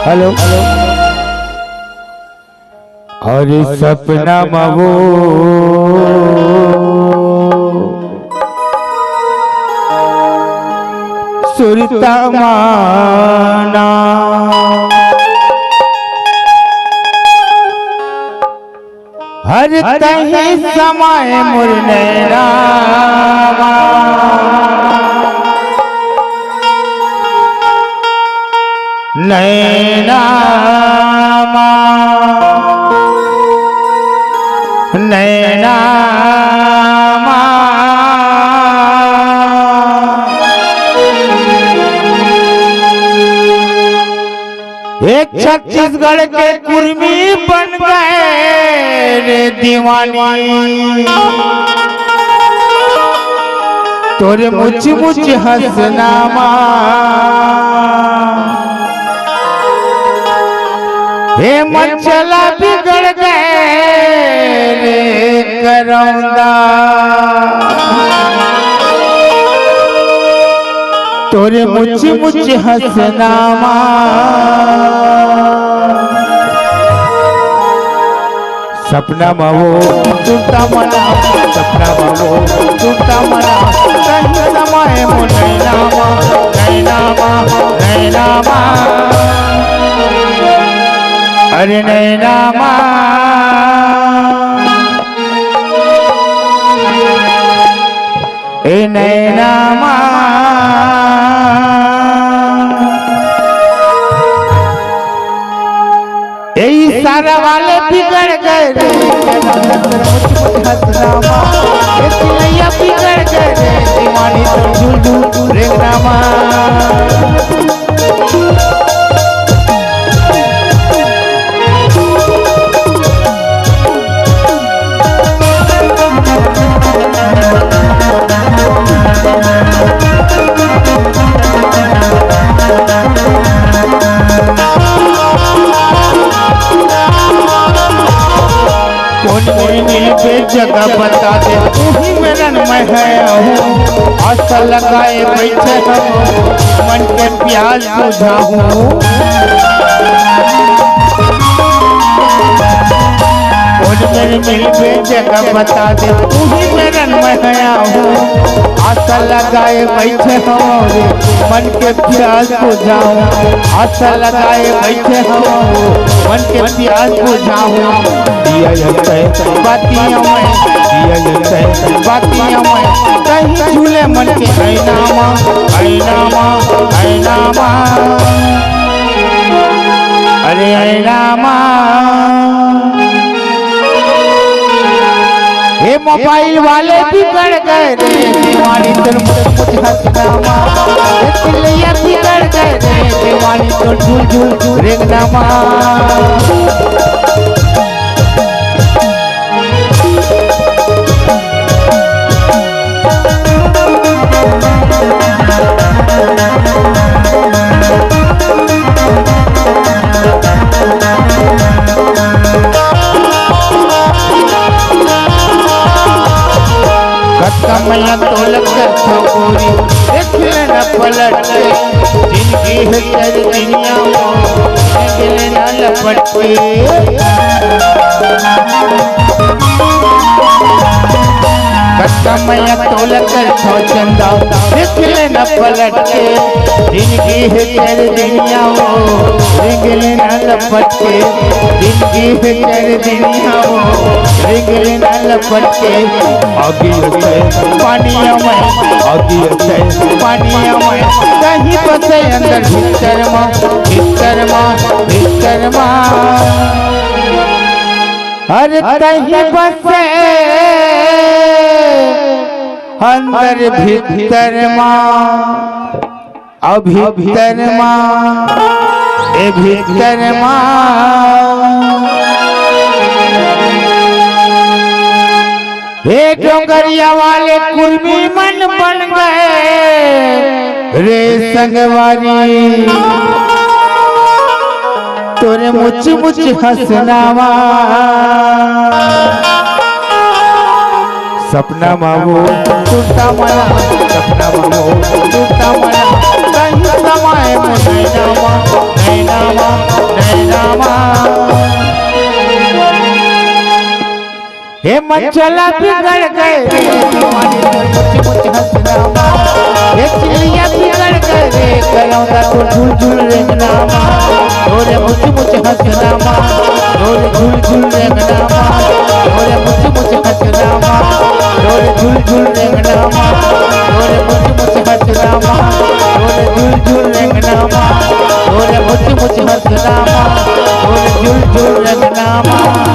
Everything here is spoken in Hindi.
हेलो और सपना मवो सुरता माना हर तही समय मुरनैना नैना नैना एक छत्तीसगढ़ के कुर्मी बन गए रे दीवानी तोरे मुझ मुझ हंसनामा हे मचला बिगड़ गए रे करौंदा तोरे मुझ मुझ हंसनामा सपना मवो टूटा मना सपना मवो टूटा मना कहीं समय मुनैनामा नैनामा नैनामा अरे नैनामा ए नैनामा सारा वाले बिगड़ गए रे हंसनामा चिलैया बिगड़ गए रे दीवानी झूल झूल रेंगनामा पे जगह बता दे तू ही मेरा मैं है आशा लगाए बैठे हम मन के प्यास बुझाऊं मेरे मिल पे जगह बता दे तू ही मेरा मैं है आशा लगाए बैठे हम मन के प्यास बुझाऊं आशा लगाए बैठे हम मन के प्यास बुझाऊं दिया जाता है बातियां मैं दिया जाता है बातियां मैं कहीं झूले मन के ऐनामा ऐनामा ऐनामा अरे ऐनामा हे मोबाइल वाले बिगड़ गए रे दीवानी तोर मुझ हंसनामा चिलैया बिगड़ गए रे दीवानी तोर झूल झूल रेंगनामा कमला तोलक छोरी देख लेना पलट जिनकी है तेरी दुनिया देख लेना लपट के कमला तोलक चंदा देख लेना पलट के जिनकी है तेरी दुनिया देख लेना लपट के जिनकी है तेरी दुनिया देख लेना लपट के आगे पानिया में आगे पानिया में कहीं बसे अंदर भीतर माँ भीतर माँ भीतर माँ अरे कहीं बसे अंदर भीतर माँ अभी भीतर माँ ए भीतर माँ हे डोंगरिया वाले कुर्मी मन बन गए रे संगवारी तोरे मुझ मुझ हंसनावा सपना मावो टूटा मला सपना मावो टूटा मला कहीं समाए नैनामा हे मन चला बिगड़ गए मुझ हंसनामा ये चिड़िया बिगड़ गए रे कलौदा तो झूल झूल रेंगनामा ढोले मुझ हंसनामा ढोले झूल झूल रेंगनामा ढोले मुझ हंसनामा ढोले झूल झूल रेंगनामा ढोले मुझ हंसनामा ढोले झूल झूल रेंगनामा ढोले मुझ हंसनामा ढोले झूल झूल रेंगनामा